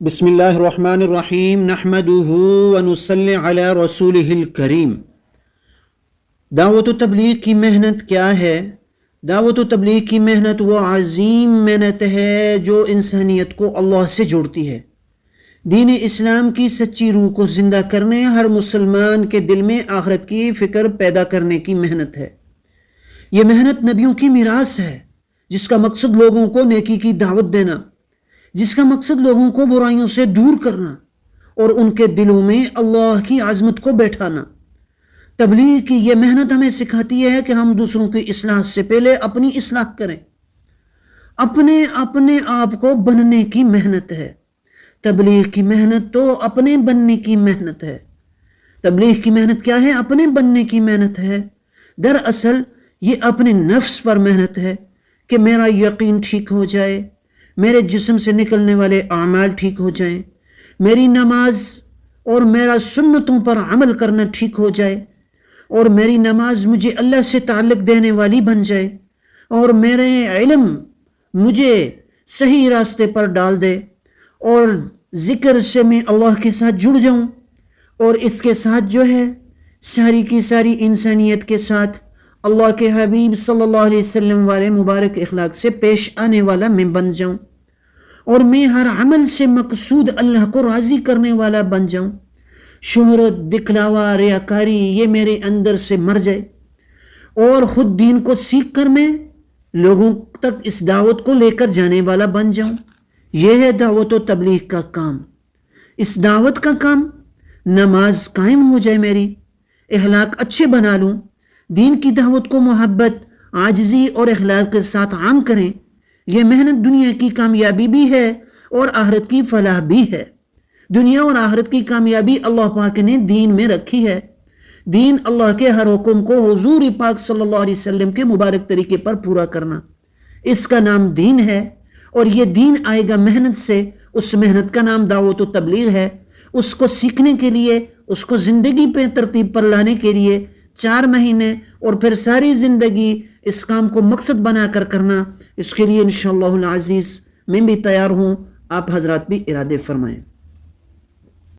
بسم اللہ الرحمن الرحیم نحمدہ ونصلی علی رسولہ الکریم۔ دعوت و تبلیغ کی محنت کیا ہے؟ دعوت و تبلیغ کی محنت وہ عظیم محنت ہے جو انسانیت کو اللہ سے جوڑتی ہے۔ دین اسلام کی سچی روح کو زندہ کرنے، ہر مسلمان کے دل میں آخرت کی فکر پیدا کرنے کی محنت ہے۔ یہ محنت نبیوں کی میراث ہے، جس کا مقصد لوگوں کو نیکی کی دعوت دینا، جس کا مقصد لوگوں کو برائیوں سے دور کرنا اور ان کے دلوں میں اللہ کی عظمت کو بیٹھانا۔ تبلیغ کی یہ محنت ہمیں سکھاتی ہے کہ ہم دوسروں کی اصلاح سے پہلے اپنی اصلاح کریں۔ اپنے آپ کو بننے کی محنت ہے۔ تبلیغ کی محنت تو اپنے بننے کی محنت ہے۔ تبلیغ کی محنت کیا ہے؟ اپنے بننے کی محنت ہے۔ دراصل یہ اپنے نفس پر محنت ہے کہ میرا یقین ٹھیک ہو جائے، میرے جسم سے نکلنے والے اعمال ٹھیک ہو جائیں، میری نماز اور میرا سنتوں پر عمل کرنا ٹھیک ہو جائے، اور میری نماز مجھے اللہ سے تعلق دینے والی بن جائے، اور میرے علم مجھے صحیح راستے پر ڈال دے، اور ذکر سے میں اللہ کے ساتھ جڑ جاؤں، اور اس کے ساتھ جو ہے ساری کی ساری انسانیت کے ساتھ اللہ کے حبیب صلی اللہ علیہ وسلم والے مبارک اخلاق سے پیش آنے والا میں بن جاؤں، اور میں ہر عمل سے مقصود اللہ کو راضی کرنے والا بن جاؤں۔ شہرت، دکھلاوا، ریاکاری یہ میرے اندر سے مر جائے، اور خود دین کو سیکھ کر میں لوگوں تک اس دعوت کو لے کر جانے والا بن جاؤں۔ یہ ہے دعوت و تبلیغ کا کام۔ اس دعوت کا کام، نماز قائم ہو جائے، میری اخلاق اچھے بنا لوں، دین کی دعوت کو محبت، عاجزی اور اخلاص کے ساتھ عام کریں۔ یہ محنت دنیا کی کامیابی بھی ہے اور آخرت کی فلاح بھی ہے۔ دنیا اور آخرت کی کامیابی اللہ پاک نے دین میں رکھی ہے۔ دین اللہ کے ہر حکم کو حضور پاک صلی اللہ علیہ وسلم کے مبارک طریقے پر پورا کرنا، اس کا نام دین ہے، اور یہ دین آئے گا محنت سے۔ اس محنت کا نام دعوت و تبلیغ ہے۔ اس کو سیکھنے کے لیے، اس کو زندگی پہ ترتیب پر لانے کے لیے 4 مہینے اور پھر ساری زندگی اس کام کو مقصد بنا کر کرنا، اس کے لیے انشاءاللہ العزیز میں بھی تیار ہوں۔ آپ حضرات بھی ارادے فرمائیں۔